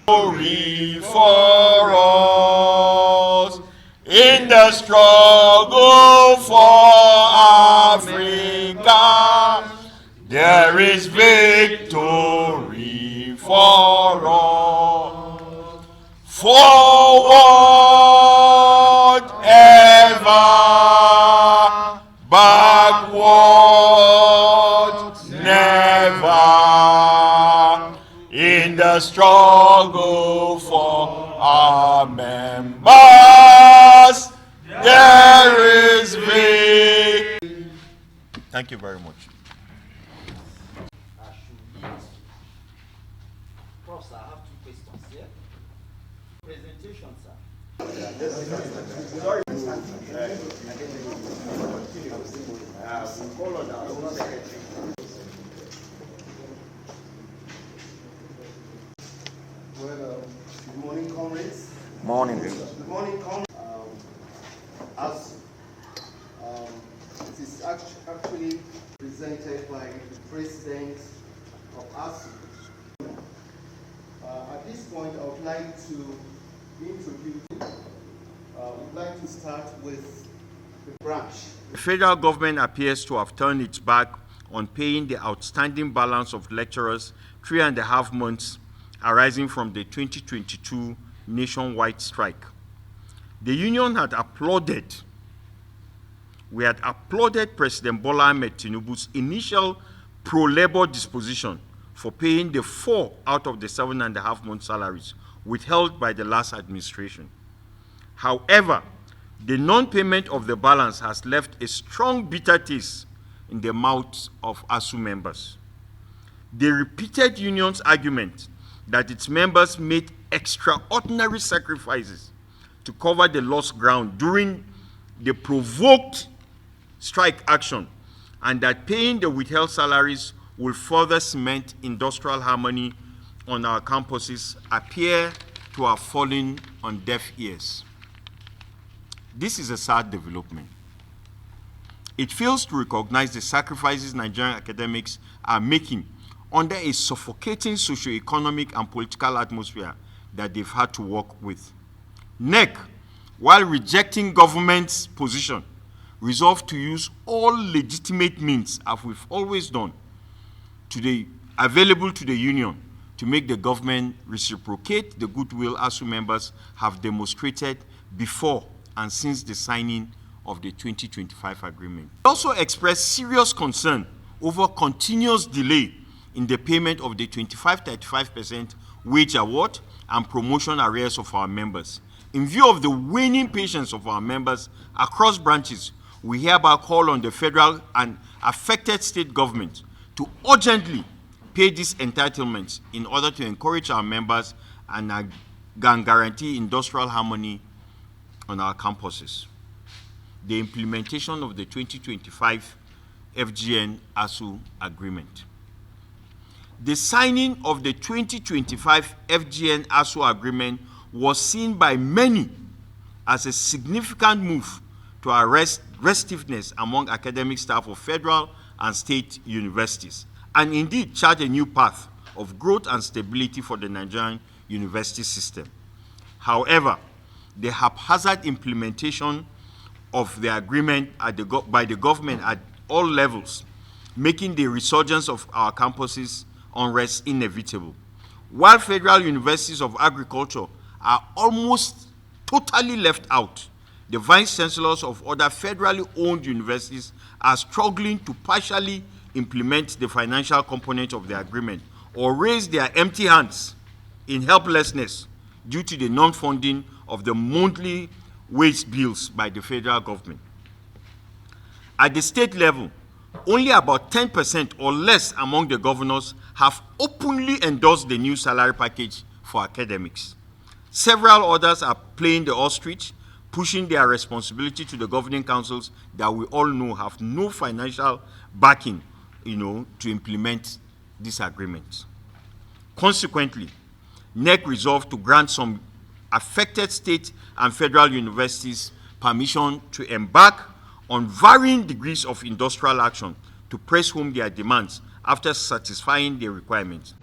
Glory for us in the struggle for Africa. There is victory for us. Forward ever, backward never. In the struggle for our members, there is victory. Thank you very much. Prof, sir, I have two questions here. Presentation, sir. Well, good morning, comrades. Morning. Good morning, comrades. It is actually presented by the president of ASUU. At this point, I would like to introduce. We'd like to start with the branch. The federal government appears to have turned its back on paying the outstanding balance of lecturers 3.5 months arising from the 2022 nationwide strike. The union had applauded. We had applauded President Bola Ahmed Tinubu's initial pro-labor disposition for paying the 4 out of the 7.5 month salaries withheld by the last administration. However, the non-payment of the balance has left a strong bitter taste in the mouths of ASUU members. They repeated union's argument that its members made extraordinary sacrifices to cover the lost ground during the provoked strike action, and that paying the withheld salaries will further cement industrial harmony on our campuses appear to have fallen on deaf ears. This is a sad development. It fails to recognize the sacrifices Nigerian academics are making under a suffocating socio-economic and political atmosphere that they've had to work with. NEC, while rejecting government's position, resolved to use all legitimate means, as we've always done, available to the union to make the government reciprocate the goodwill ASUU members have demonstrated before and since the signing of the 2025 agreement. They also expressed serious concern over continuous delay in the payment of the 25-35% wage award and promotion arrears of our members. In view of the waning patience of our members across branches, we hereby call on the federal and affected state government to urgently pay these entitlements in order to encourage our members and guarantee industrial harmony on our campuses. The implementation of the 2025 FGN ASUU agreement. The signing of the 2025 FGN ASUU agreement was seen by many as a significant move to arrest restiveness among academic staff of federal and state universities, and indeed chart a new path of growth and stability for the Nigerian university system. However, the haphazard implementation of the agreement by the government at all levels, making the resurgence of our campuses unrest inevitable. While federal universities of agriculture are almost totally left out, the vice chancellors of other federally owned universities are struggling to partially implement the financial component of the agreement or raise their empty hands in helplessness due to the non-funding of the monthly wage bills by the federal government. At the state level, only about 10% or less among the governors have openly endorsed the new salary package for academics. Several others are playing the ostrich, pushing their responsibility to the governing councils that we all know have no financial backing, to implement this agreement. Consequently, NEC resolved to grant some affected state and federal universities permission to embark on varying degrees of industrial action to press home their demands after satisfying their requirements.